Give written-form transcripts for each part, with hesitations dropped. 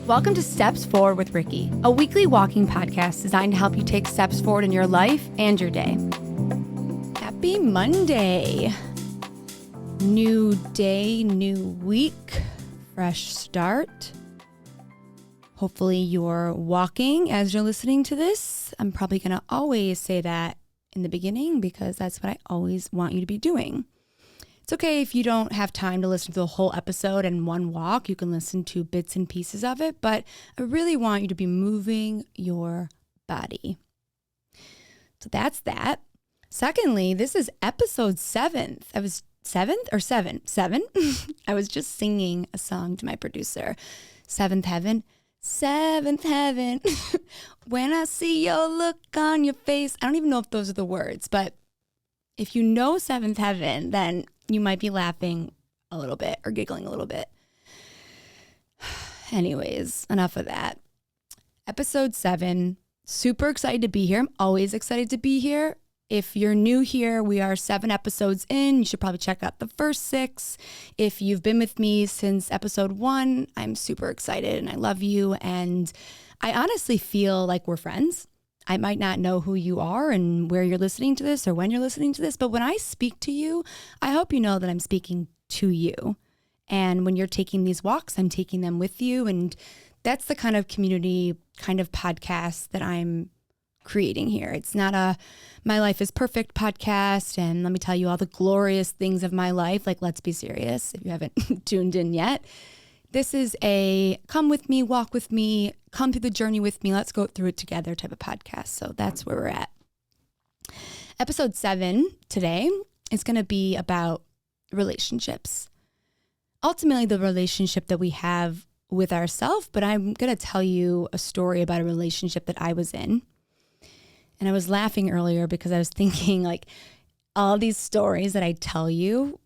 Welcome to Steps Forward with Ricki, a weekly walking podcast designed to help you take steps forward in your life and your day. Happy Monday. New day, new week, fresh start. Hopefully you're walking as you're listening to this. I'm probably going to always say that in the beginning because that's what I always want you to be doing. It's okay if you don't have time to listen to the whole episode in one walk. You can listen to bits and pieces of it, but I really want you to be moving your body. So that's that. Secondly, this is episode 7. Seven. I was just singing a song to my producer. Seventh heaven. When I see your look on your face. I don't even know if those are the words, but if you know seventh heaven, then you might be laughing a little bit or giggling a little bit. Anyways, enough of that. Episode 7. Super excited to be here. I'm always excited to be here. If you're new here, we are 7 episodes in. You should probably check out the first 6. If you've been with me since episode 1, I'm super excited and I love you. And I honestly feel like we're friends. I might not know who you are and where you're listening to this or when you're listening to this, but when I speak to you, I hope you know that I'm speaking to you. And when you're taking these walks, I'm taking them with you. And that's the kind of community, kind of podcast that I'm creating here. It's not a My Life is Perfect podcast and let me tell you all the glorious things of my life. Like, let's be serious if you haven't tuned in yet. This is a come with me, walk with me, come through the journey with me, let's go through it together type of podcast. So that's where we're at. Episode 7 today is going to be about relationships. Ultimately, the relationship that we have with ourselves, but I'm going to tell you a story about a relationship that I was in. And I was laughing earlier because I was thinking like all these stories that I tell you,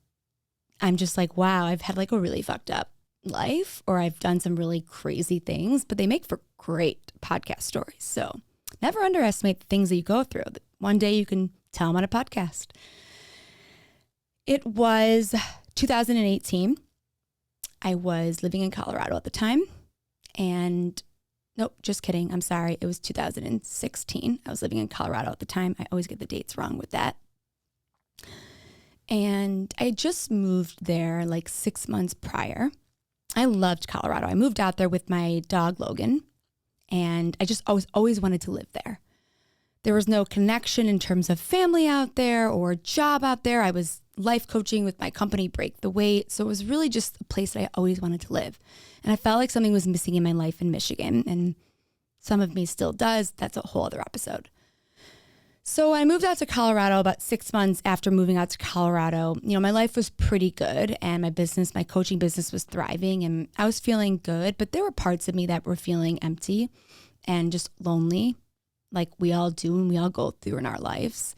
I'm just like, wow, I've had like a really fucked up life or I've done some really crazy things, but they make for great podcast stories. So never underestimate the things that you go through. One day you can tell them on a podcast. It was 2018. I was living in Colorado at the time and nope, just kidding. I'm sorry. It was 2016. I was living in Colorado at the time. I always get the dates wrong with that. And I had just moved there like 6 months prior. I loved Colorado. I moved out there with my dog, Logan, and I always wanted to live there. There was no connection in terms of family out there or job out there. I was life coaching with my company, Break the Weight. So it was really just a place that I always wanted to live. And I felt like something was missing in my life in Michigan, and some of me still does. That's a whole other episode. So I moved out to Colorado about 6 months after moving out to Colorado. You know, my life was pretty good and my coaching business was thriving and I was feeling good, but there were parts of me that were feeling empty and just lonely, like we all do and we all go through in our lives.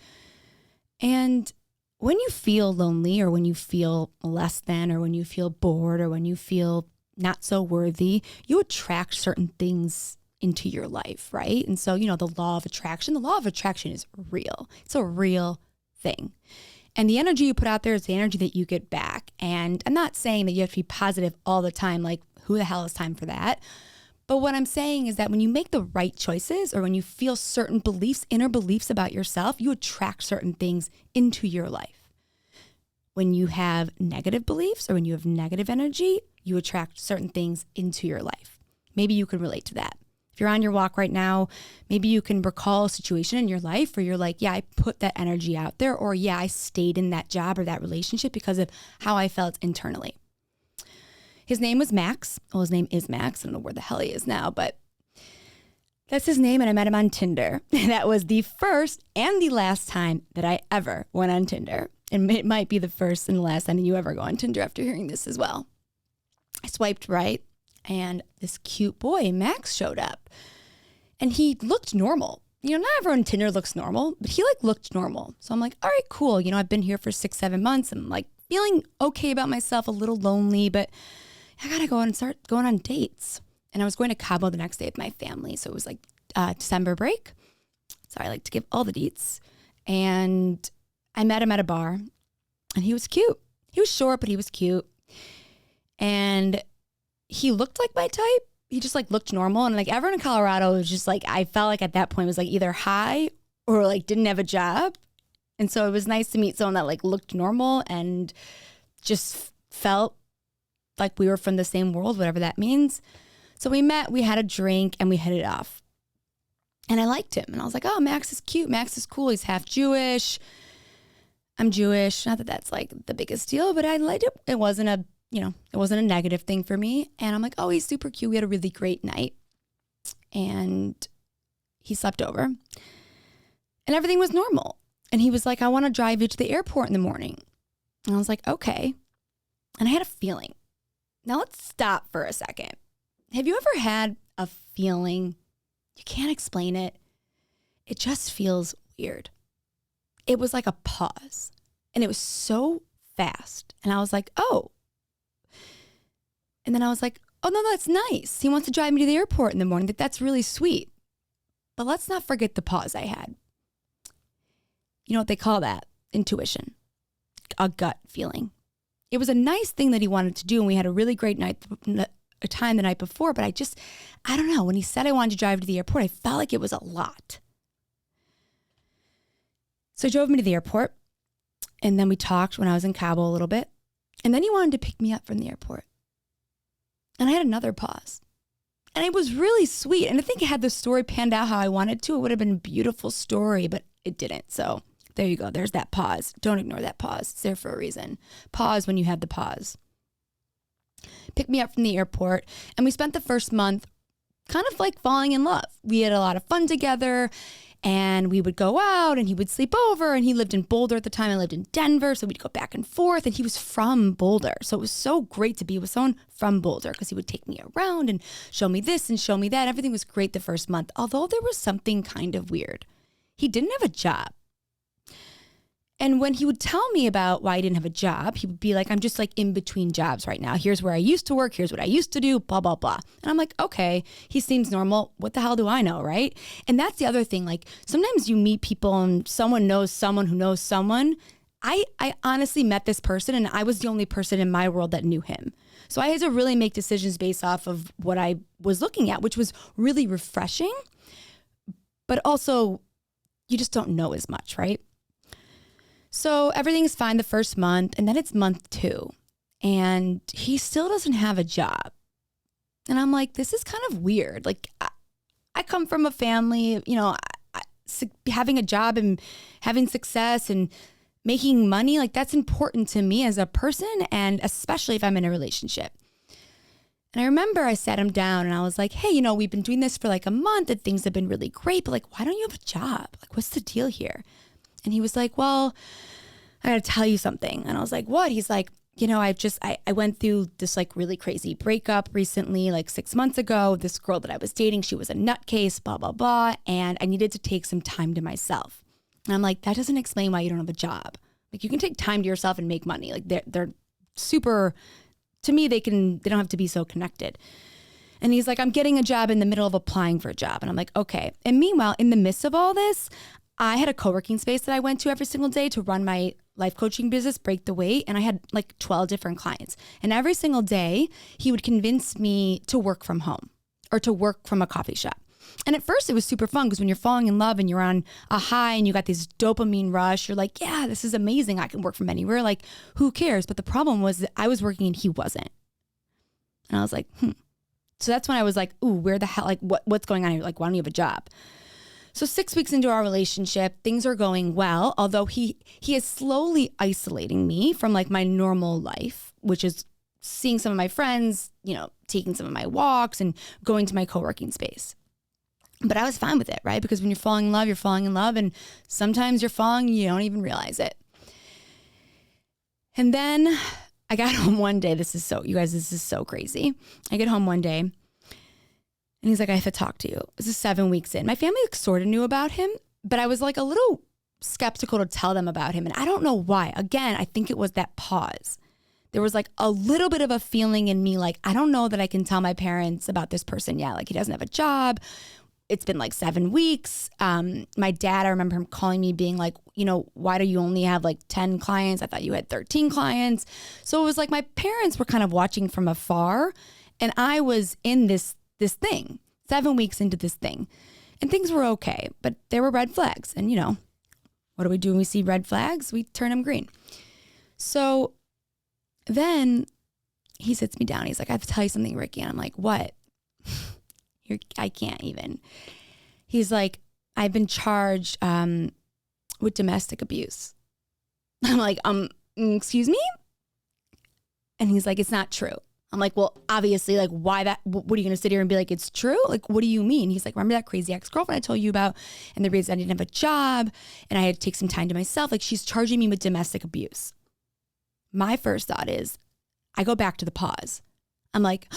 And when you feel lonely or when you feel less than or when you feel bored or when you feel not so worthy, you attract certain things into your life, right? And so, you know, the law of attraction is real. It's a real thing. And the energy you put out there is the energy that you get back. And I'm not saying that you have to be positive all the time, like who the hell has time for that? But what I'm saying is that when you make the right choices or when you feel certain beliefs, inner beliefs about yourself, you attract certain things into your life. When you have negative beliefs or when you have negative energy, you attract certain things into your life. Maybe you can relate to that. If you're on your walk right now, maybe you can recall a situation in your life where you're like, yeah, I put that energy out there, or yeah, I stayed in that job or that relationship because of how I felt internally. His name was Max. Well, his name is Max. I don't know where the hell he is now, but that's his name, and I met him on Tinder. That was the first and the last time that I ever went on Tinder. And it might be the first and the last time that you ever go on Tinder after hearing this as well. I swiped right. And this cute boy, Max, showed up and he looked normal. You know, not everyone on Tinder looks normal, but he like looked normal. So I'm like, all right, cool. You know, I've been here for 6-7 months. I'm like feeling okay about myself, a little lonely, but I got to go and start going on dates. And I was going to Cabo the next day with my family. So it was like December break. So I like to give all the deets. And I met him at a bar and he was cute. He was short, but he was cute. And he looked like my type, he just like looked normal. And like everyone in Colorado was just like, I felt like at that point was like either high or like didn't have a job. And so it was nice to meet someone that like looked normal and just felt like we were from the same world, whatever that means. So we met, we had a drink, and we hit it off. And I liked him. And I was like, oh, Max is cute. Max is cool. He's half Jewish. I'm Jewish. Not that that's like the biggest deal, but I liked it. It wasn't a negative thing for me. And I'm like, oh, he's super cute. We had a really great night. And he slept over. And everything was normal. And he was like, I want to drive you to the airport in the morning. And I was like, okay. And I had a feeling. Now let's stop for a second. Have you ever had a feeling, you can't explain it, it just feels weird? It was like a pause. And it was so fast. And I was like, oh. And then I was like, oh, no, that's nice. He wants to drive me to the airport in the morning. That's really sweet. But let's not forget the pause I had. You know what they call that? Intuition. A gut feeling. It was a nice thing that he wanted to do, and we had a really great time the night before, but I don't know. When he said I wanted to drive to the airport, I felt like it was a lot. So he drove me to the airport, and then we talked when I was in Cabo a little bit, and then he wanted to pick me up from the airport. And I had another pause. And it was really sweet. And I think had the story panned out how I wanted to, it would have been a beautiful story, but it didn't. So there you go. There's that pause. Don't ignore that pause. It's there for a reason. Pause when you have the pause. Picked me up from the airport, and we spent the first month kind of like falling in love. We had a lot of fun together, and we would go out, and he would sleep over, and he lived in Boulder at the time. I lived in Denver, so we'd go back and forth, and he was from Boulder. So it was so great to be with someone from Boulder because he would take me around and show me this and show me that. Everything was great the first month, although there was something kind of weird. He didn't have a job. And when he would tell me about why he didn't have a job, he would be like, I'm just like in between jobs right now. Here's where I used to work. Here's what I used to do, blah, blah, blah. And I'm like, okay, he seems normal. What the hell do I know, right? And that's the other thing. Like sometimes you meet people and someone knows someone who knows someone. I honestly met this person, and I was the only person in my world that knew him. So I had to really make decisions based off of what I was looking at, which was really refreshing. But also, you just don't know as much, right? So everything's fine the first month, and then it's month 2, and he still doesn't have a job. And I'm like, this is kind of weird. Like I come from a family, having a job and having success and making money, like that's important to me as a person, and especially if I'm in a relationship. And I remember I sat him down and I was like, hey, we've been doing this for like a month and things have been really great, but like, why don't you have a job? Like, what's the deal here? And he was like, well, I got to tell you something. And I was like, what? He's like, I went through this like really crazy breakup recently, like 6 months ago. This girl that I was dating, she was a nutcase, blah, blah, blah. And I needed to take some time to myself. And I'm like, that doesn't explain why you don't have a job. Like you can take time to yourself and make money. Like they're super, to me, they don't have to be so connected. And he's like, I'm getting a job in the middle of applying for a job. And I'm like, okay. And meanwhile, in the midst of all this, I had a co-working space that I went to every single day to run my life coaching business, Break the Weight. And I had like 12 different clients. And every single day, he would convince me to work from home or to work from a coffee shop. And at first it was super fun because when you're falling in love and you're on a high and you got this dopamine rush, you're like, yeah, this is amazing. I can work from anywhere. Like, who cares? But the problem was that I was working and he wasn't. And I was like, So that's when I was like, ooh, where the hell, like what's going on here? Like, why don't you have a job? So 6 weeks into our relationship, things are going well, although he is slowly isolating me from like my normal life, which is seeing some of my friends, taking some of my walks and going to my co-working space. But I was fine with it, right? Because when you're falling in love, you're falling in love. And sometimes you're falling, you don't even realize it. And then I got home one day. This is so crazy. I get home one day. And he's like, I have to talk to you. This is 7 weeks in. My family sort of knew about him, but I was like a little skeptical to tell them about him. And I don't know why. Again, I think it was that pause. There was like a little bit of a feeling in me, like, I don't know that I can tell my parents about this person yet. Like he doesn't have a job. It's been like 7 weeks. My dad, I remember him calling me being like, why do you only have like 10 clients? I thought you had 13 clients. So it was like my parents were kind of watching from afar. And I was in this this thing, 7 weeks into this thing. And things were okay, but there were red flags. And, what do we do when we see red flags? We turn them green. So then he sits me down. He's like, I have to tell you something, Ricki. And I'm like, what? I can't even. He's like, I've been charged with domestic abuse. I'm like, excuse me? And he's like, it's not true. I'm like, well, obviously, like, why that? What are you going to sit here and be like, it's true? Like, what do you mean? He's like, remember that crazy ex-girlfriend I told you about? And the reason I didn't have a job and I had to take some time to myself. Like, she's charging me with domestic abuse. My first thought is, I go back to the pause. I'm like,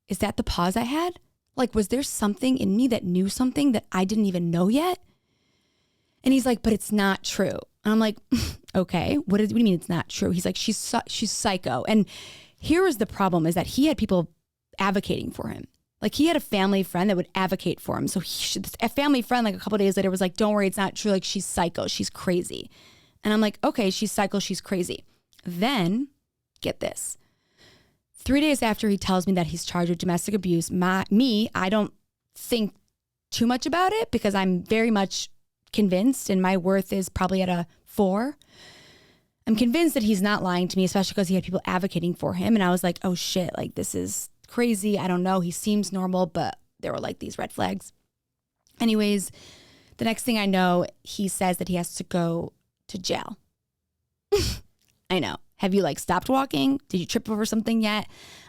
is that the pause I had? Like, was there something in me that knew something that I didn't even know yet? And he's like, but it's not true. And I'm like, okay, what do you mean it's not true? He's like, she's psycho. And here was the problem, is that he had people advocating for him. Like, he had a family friend that would advocate for him. So a family friend, like a couple of days later, was like, don't worry, it's not true. Like, she's psycho. She's crazy. And I'm like, okay, she's psycho. She's crazy. Then, get this. 3 days after he tells me that he's charged with domestic abuse, I don't think too much about it because I'm very much convinced, and my worth is probably at a 4. I'm convinced that he's not lying to me, especially because he had people advocating for him. And I was like, oh shit, like, this is crazy. I don't know. He seems normal, but there were like these red flags. Anyways, the next thing I know, he says that he has to go to jail. I know. Have you like stopped walking? Did you trip over something yet?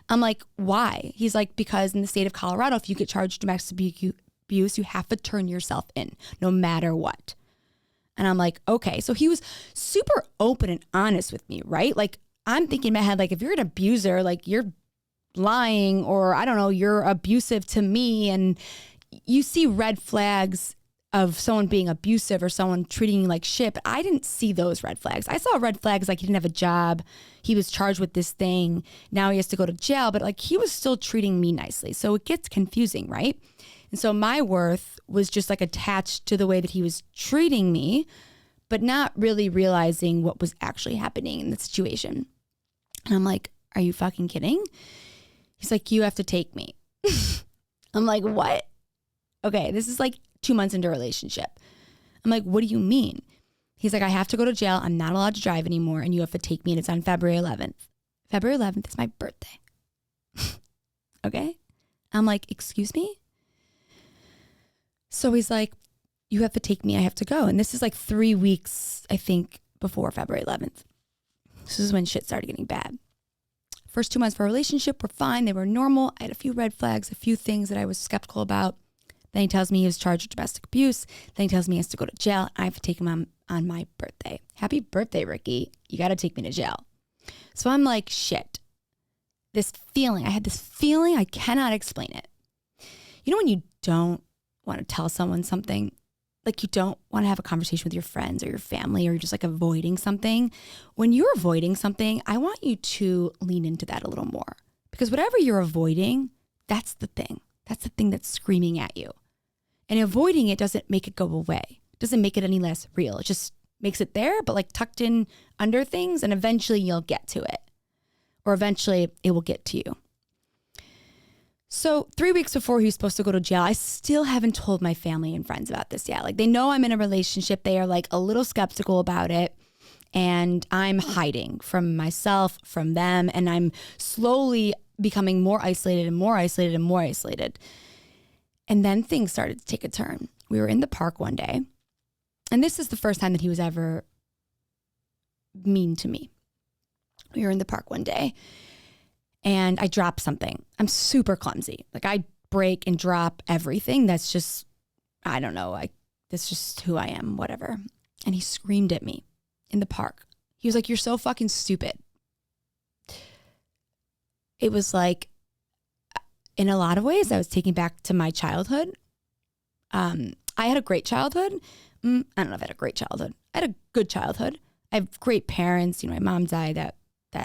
I'm like, why? He's like, because in the state of Colorado, if you get charged domestic abuse, you have to turn yourself in no matter what. And I'm like, okay. So he was super open and honest with me, right? Like, I'm thinking in my head, like, if you're an abuser, like, you're lying, or I don't know, you're abusive to me. And you see red flags of someone being abusive or someone treating you like shit, but I didn't see those red flags. I saw red flags like he didn't have a job. He was charged with this thing. Now he has to go to jail, but like, he was still treating me nicely. So it gets confusing, right? And so my worth was just like attached to the way that he was treating me, but not really realizing what was actually happening in the situation. And I'm like, are you fucking kidding? He's like, you have to take me. I'm like, what? Okay, this is like 2 months into a relationship. I'm like, what do you mean? He's like, I have to go to jail. I'm not allowed to drive anymore. And you have to take me. And it's on February 11th. February 11th is my birthday. Okay. I'm like, excuse me? So he's like, you have to take me. I have to go. And this is like 3 weeks, I think, before February 11th. This is when shit started getting bad. First 2 months of our relationship were fine. They were normal. I had a few red flags, a few things that I was skeptical about. Then he tells me he was charged with domestic abuse. Then he tells me he has to go to jail. I have to take him on my birthday. Happy birthday, Ricki. You got to take me to jail. So I'm like, shit. I had this feeling, I cannot explain it. You know when you don't want to tell someone something, like you don't want to have a conversation with your friends or your family, or you're just like avoiding something? When you're avoiding something, I want you to lean into that a little more, because whatever you're avoiding, that's the thing. That's the thing that's screaming at you. And avoiding it doesn't make it go away. It doesn't make it any less real. It just makes it there, but like tucked in under things, and eventually you'll get to it. Or eventually it will get to you. So 3 weeks before he was supposed to go to jail, I still haven't told my family and friends about this yet. Like, they know I'm in a relationship. They are like a little skeptical about it. And I'm hiding from myself, from them. And I'm slowly becoming more isolated and more isolated and more isolated. And then things started to take a turn. We were in the park one day. And this is the first time that he was ever mean to me. We were in the park one day and I dropped something. I'm super clumsy. Like, I break and drop everything. That's just, I don't know. That's just who I am, whatever. And he screamed at me in the park. He was like, you're so fucking stupid. It was like, in a lot of ways, I was taken back to my childhood. I had a great childhood. I don't know if I had a great childhood. I had a good childhood. I have great parents. You know, my mom died. That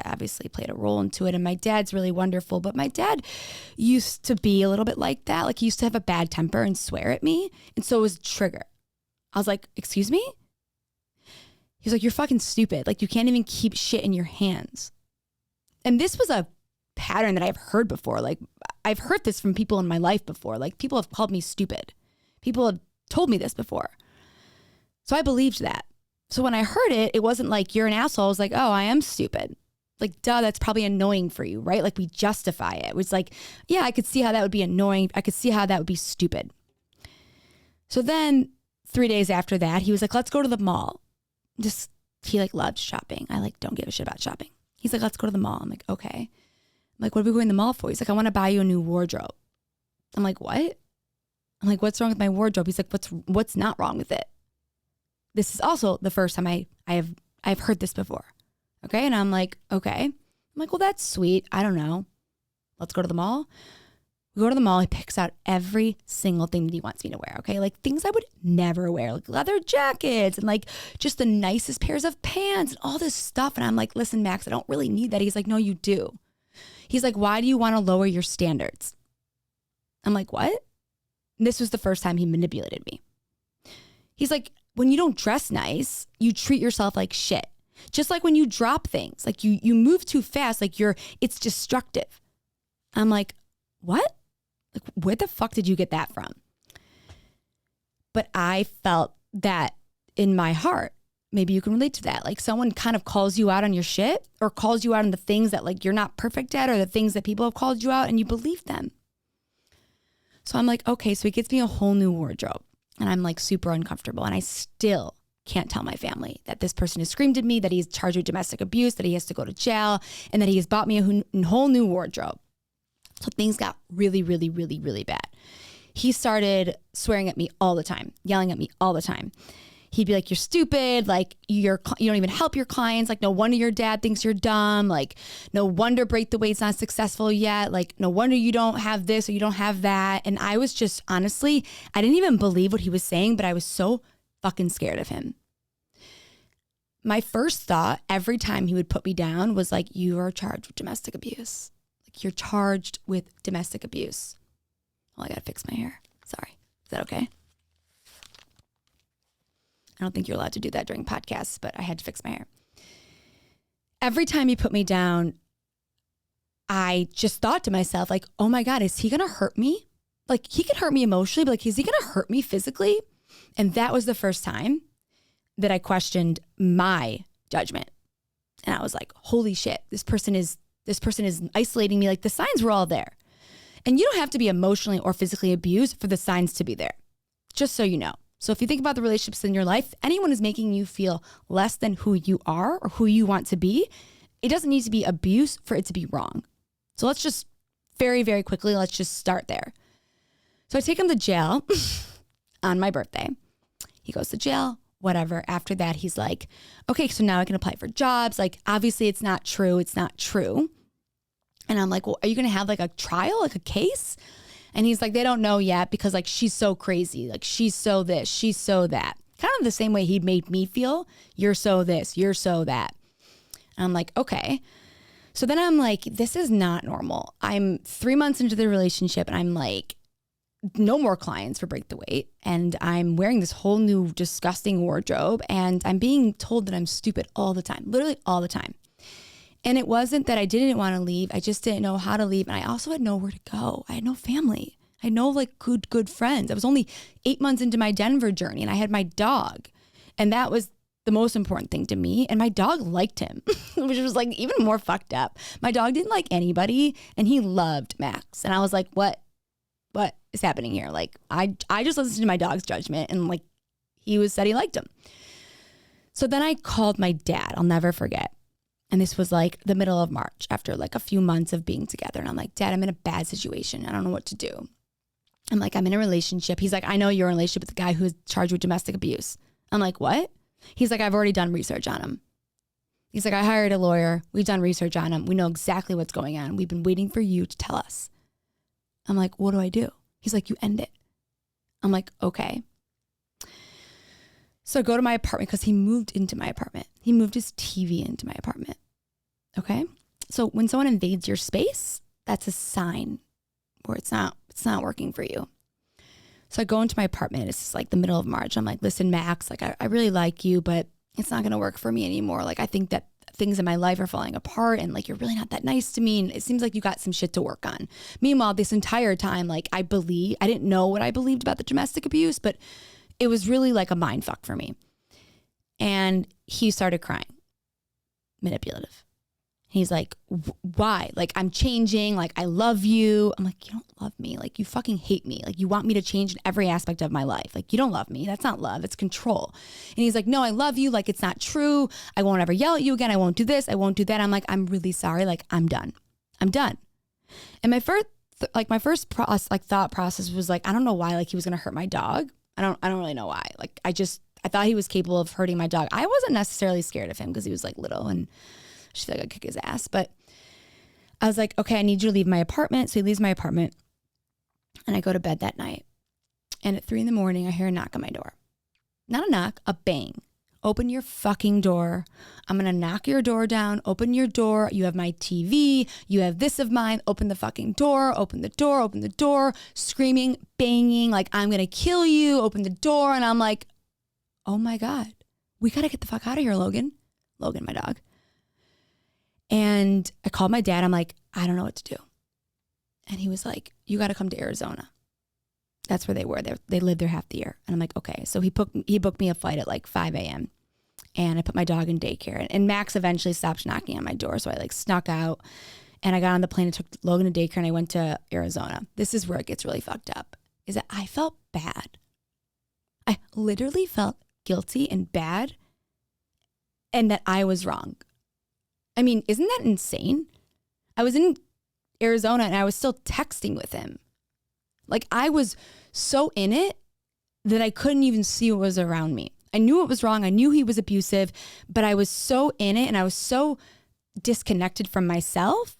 obviously played a role into it. And my dad's really wonderful. But my dad used to be a little bit like that. Like, he used to have a bad temper and swear at me. And so it was a trigger. I was like, excuse me? He was like, you're fucking stupid. Like, you can't even keep shit in your hands. And this was a pattern that I've heard before. Like I've heard this from people in my life before. Like people have called me stupid. People have told me this before. So I believed that. So when I heard it, it wasn't like you're an asshole. I was like, oh, I am stupid. Like, duh, that's probably annoying for you, right? Like we justify it. It was like, yeah, I could see how that would be annoying. I could see how that would be stupid. So then 3 days after that, he was like, let's go to the mall. He like loved shopping. I like don't give a shit about shopping. He's like, let's go to the mall. I'm like, okay. I'm like, what are we going to the mall for? He's like, I want to buy you a new wardrobe. I'm like, what? I'm like, what's wrong with my wardrobe? He's like, what's not wrong with it? This is also the first time I've heard this before. Okay. And I'm like, okay. I'm like, well, that's sweet. I don't know. Let's go to the mall. We go to the mall. He picks out every single thing that he wants me to wear. Okay. Like things I would never wear, like leather jackets and like just the nicest pairs of pants and all this stuff. And I'm like, listen, Max, I don't really need that. He's like, no, you do. He's like, why do you want to lower your standards? I'm like, what? And this was the first time he manipulated me. He's like, when you don't dress nice, you treat yourself like shit. Just like when you drop things, like you move too fast, like it's destructive. I'm like, what? Like, where the fuck did you get that from? But I felt that in my heart. Maybe you can relate to that. Like someone kind of calls you out on your shit or calls you out on the things that like you're not perfect at or the things that people have called you out and you believe them. So I'm like, okay, so he gets me a whole new wardrobe and I'm like super uncomfortable and I still can't tell my family that this person has screamed at me, that he's charged with domestic abuse, that he has to go to jail, and that he has bought me a whole new wardrobe. So things got really, really, really, really bad. He started swearing at me all the time, yelling at me all the time. He'd be like, you're stupid. Like you don't even help your clients. Like no wonder your dad thinks you're dumb. Like no wonder Break the Weight's not successful yet. Like no wonder you don't have this or you don't have that. And I was just honestly, I didn't even believe what he was saying, but I was so fucking scared of him. My first thought every time he would put me down was like, you are charged with domestic abuse. Like you're charged with domestic abuse. Well, I gotta fix my hair. Sorry. Is that okay? I don't think you're allowed to do that during podcasts, but I had to fix my hair. Every time he put me down, I just thought to myself, like, oh my God, is he gonna hurt me? Like he could hurt me emotionally, but like, is he gonna hurt me physically? And that was the first time that I questioned my judgment. And I was like, holy shit, this person is isolating me. Like the signs were all there. And you don't have to be emotionally or physically abused for the signs to be there. Just so you know. So if you think about the relationships in your life, anyone is making you feel less than who you are or who you want to be, it doesn't need to be abuse for it to be wrong. So let's just very, very quickly, let's just start there. So I take him to jail on my birthday. He goes to jail, whatever. After that, he's like, okay, so now I can apply for jobs. Like, obviously it's not true. It's not true. And I'm like, well, are you going to have like a trial, like a case? And he's like, they don't know yet because like, she's so crazy. Like she's so this, she's so that. Kind of the same way he'd made me feel. You're so this, you're so that. And I'm like, okay. So then I'm like, this is not normal. I'm 3 months into the relationship and I'm like, no more clients for Break the Weight. And I'm wearing this whole new disgusting wardrobe and I'm being told that I'm stupid all the time, literally all the time. And it wasn't that I didn't want to leave. I just didn't know how to leave. And I also had nowhere to go. I had no family. I had no like good friends. I was only 8 months into my Denver journey and I had my dog. And that was the most important thing to me. And my dog liked him, which was like even more fucked up. My dog didn't like anybody and he loved Max. And I was like, what is happening here? Like I just listened to my dog's judgment and like said he liked him. So then I called my dad. I'll never forget. And this was like the middle of March after like a few months of being together. And I'm like, Dad, I'm in a bad situation. I don't know what to do. I'm like, I'm in a relationship. He's like, I know you're in a relationship with the guy who's charged with domestic abuse. I'm like, what? He's like, I've already done research on him. He's like, I hired a lawyer. We've done research on him. We know exactly what's going on. We've been waiting for you to tell us. I'm like, what do I do? He's like, you end it. I'm like, okay. So I go to my apartment because he moved into my apartment. He moved his TV into my apartment. Okay. So when someone invades your space, that's a sign where it's not working for you. So I go into my apartment. It's like the middle of March. I'm like, listen, Max, like I really like you, but it's not going to work for me anymore. Like I think that things in my life are falling apart and like, you're really not that nice to me. And it seems like you got some shit to work on. Meanwhile, this entire time, like I didn't know what I believed about the domestic abuse, but it was really like a mind fuck for me. And he started crying, manipulative. He's like, why? Like, I'm changing. Like, I love you. I'm like, you don't love me. Like, you fucking hate me. Like, you want me to change in every aspect of my life. Like, you don't love me. That's not love. It's control. And he's like, no, I love you. Like, it's not true. I won't ever yell at you again. I won't do this. I won't do that. I'm like, I'm really sorry. Like, I'm done. I'm done. And my first thought process was like, I don't know why. Like, he was going to hurt my dog. I don't really know why. Like, I thought he was capable of hurting my dog. I wasn't necessarily scared of him because he was like little and she felt like I'd kick his ass. But I was like, okay, I need you to leave my apartment. So he leaves my apartment and I go to bed that night. And at 3 a.m, I hear a knock on my door. Not a knock, a bang. Open your fucking door. I'm going to knock your door down. Open your door. You have my TV. You have this of mine. Open the fucking door. Open the door. Open the door. Screaming, banging, like I'm going to kill you. Open the door. And I'm like, oh my God, we got to get the fuck out of here, Logan. Logan, my dog. And I called my dad. I'm like, I don't know what to do. And he was like, you got to come to Arizona. That's where they were. They lived there half the year. And I'm like, okay. So he booked me a flight at like 5 a.m. And I put my dog in daycare. And Max eventually stopped knocking on my door. So I like snuck out and I got on the plane and took Logan to daycare and I went to Arizona. This is where it gets really fucked up, is that I felt bad. I literally felt guilty and bad and that I was wrong. I mean, isn't that insane? I was in Arizona and I was still texting with him. Like I was so in it that I couldn't even see what was around me. I knew it was wrong. I knew he was abusive, but I was so in it and I was so disconnected from myself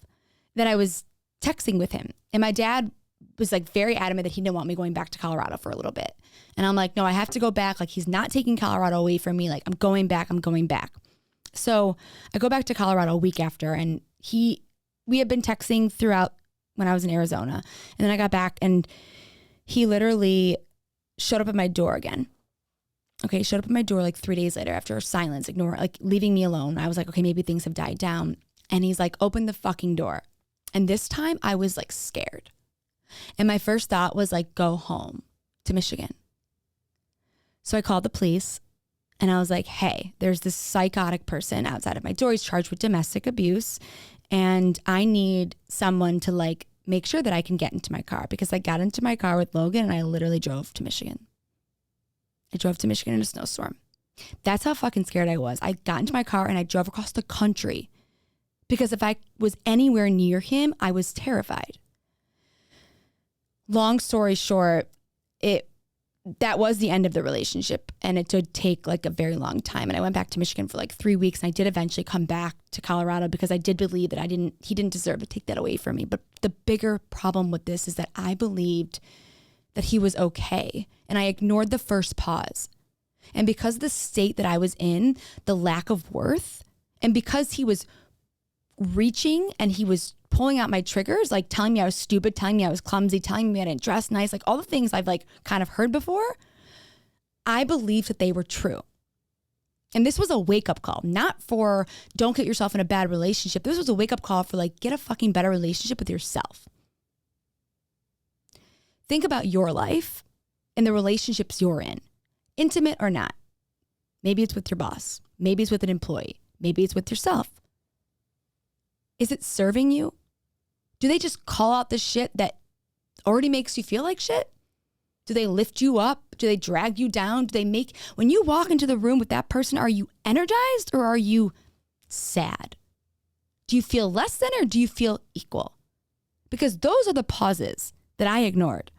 that I was texting with him. And my dad was like very adamant that he didn't want me going back to Colorado for a little bit. And I'm like, no, I have to go back. Like he's not taking Colorado away from me. Like I'm going back. So I go back to Colorado a week after and we had been texting throughout when I was in Arizona. And then I got back and he literally showed up at my door again. Okay, he showed up at my door like 3 days later after silence, leaving me alone. I was like, okay, maybe things have died down. And he's like, open the fucking door. And this time I was like scared. And my first thought was like, go home to Michigan. So I called the police and I was like, hey, there's this psychotic person outside of my door. He's charged with domestic abuse. And I need someone to like make sure that I can get into my car, because I got into my car with Logan and I literally drove to Michigan. I drove to Michigan in a snowstorm. That's how fucking scared I was. I got into my car and I drove across the country because if I was anywhere near him, I was terrified. Long story short, that was the end of the relationship and it did take like a very long time. And I went back to Michigan for like 3 weeks and I did eventually come back to Colorado because I did believe that he didn't deserve to take that away from me. But the bigger problem with this is that I believed that he was okay and I ignored the first pause. And because of the state that I was in, the lack of worth, and because he was reaching and he was pulling out my triggers, like telling me I was stupid, telling me I was clumsy, telling me I didn't dress nice, like all the things I've like kind of heard before, I believed that they were true. And this was a wake-up call, not for don't get yourself in a bad relationship. This was a wake-up call for like, get a fucking better relationship with yourself. Think about your life and the relationships you're in, intimate or not. Maybe it's with your boss. Maybe it's with an employee. Maybe it's with yourself. Is it serving you? Do they just call out the shit that already makes you feel like shit? Do they lift you up? Do they drag you down? When you walk into the room with that person, are you energized or are you sad? Do you feel less than or do you feel equal? Because those are the pauses that I ignored.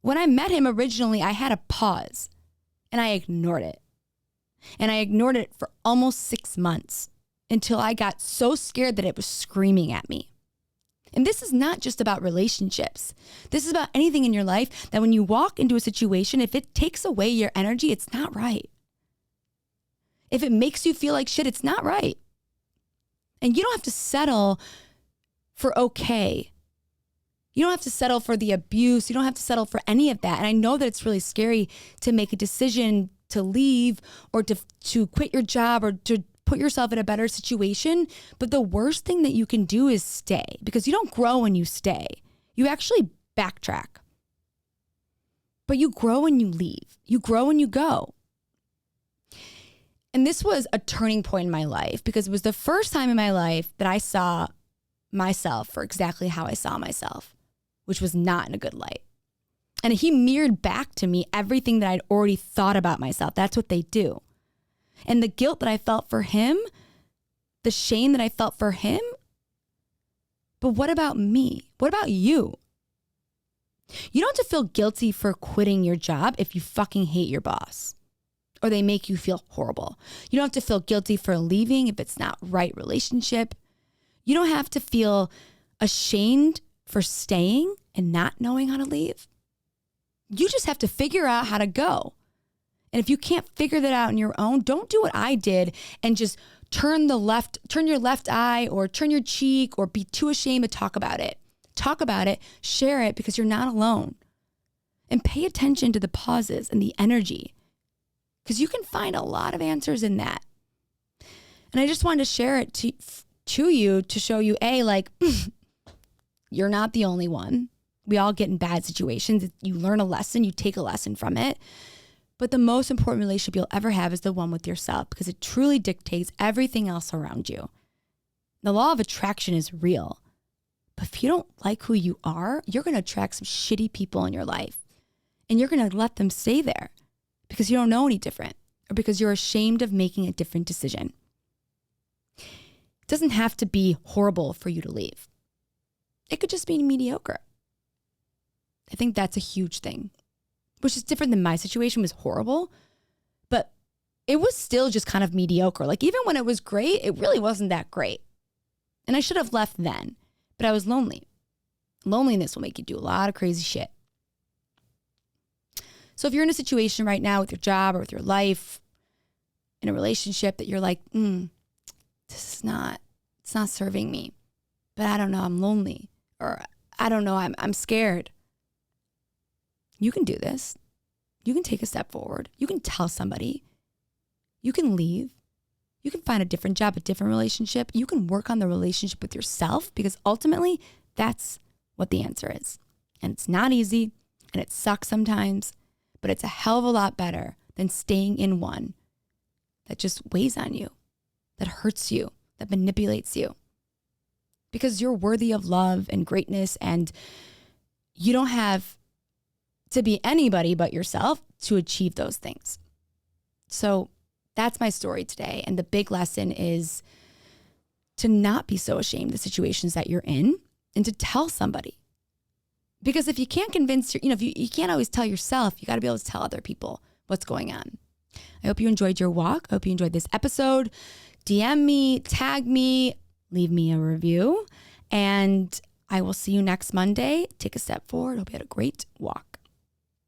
When I met him originally, I had a pause and I ignored it. And I ignored it for almost 6 months until I got so scared that it was screaming at me. And this is not just about relationships. This is about anything in your life that when you walk into a situation, if it takes away your energy, it's not right. If it makes you feel like shit, it's not right. And you don't have to settle for okay. You don't have to settle for the abuse. You don't have to settle for any of that. And I know that it's really scary to make a decision to leave or to quit your job or to put yourself in a better situation. But the worst thing that you can do is stay, because you don't grow when you stay. You actually backtrack. But you grow when you leave. You grow when you go. And this was a turning point in my life, because it was the first time in my life that I saw myself for exactly how I saw myself, which was not in a good light. And he mirrored back to me everything that I'd already thought about myself. That's what they do. And the guilt that I felt for him, the shame that I felt for him. But what about me? What about you? You don't have to feel guilty for quitting your job if you fucking hate your boss or they make you feel horrible. You don't have to feel guilty for leaving if it's not right relationship. You don't have to feel ashamed for staying and not knowing how to leave. You just have to figure out how to go. And if you can't figure that out on your own, don't do what I did and just turn your left eye or turn your cheek or be too ashamed to talk about it. Talk about it, share it, because you're not alone. And pay attention to the pauses and the energy, because you can find a lot of answers in that. And I just wanted to share it to you to show you, you're not the only one. We all get in bad situations. You learn a lesson, you take a lesson from it. But the most important relationship you'll ever have is the one with yourself, because it truly dictates everything else around you. The law of attraction is real. But if you don't like who you are, you're going to attract some shitty people in your life. And you're going to let them stay there because you don't know any different, or because you're ashamed of making a different decision. It doesn't have to be horrible for you to leave. It could just be mediocre. I think that's a huge thing, which is different than my situation. Was horrible, but it was still just kind of mediocre. Like, even when it was great, it really wasn't that great. And I should have left then. But I was lonely. Loneliness will make you do a lot of crazy shit. So if you're in a situation right now with your job or with your life, in a relationship that you're like, it's not serving me, but I don't know, I'm lonely, or I don't know, I'm scared. You can do this. You can take a step forward. You can tell somebody. You can leave. You can find a different job, a different relationship. You can work on the relationship with yourself, because ultimately that's what the answer is. And it's not easy, and it sucks sometimes, but it's a hell of a lot better than staying in one that just weighs on you, that hurts you, that manipulates you. Because you're worthy of love and greatness, and you don't have to be anybody but yourself to achieve those things. So that's my story today. And the big lesson is to not be so ashamed of the situations that you're in, and to tell somebody. Because if you can't convince if you can't always tell yourself, you got to be able to tell other people what's going on. I hope you enjoyed your walk. I hope you enjoyed this episode. DM me, tag me, leave me a review, and I will see you next Monday. Take a step forward. Hope you had a great walk.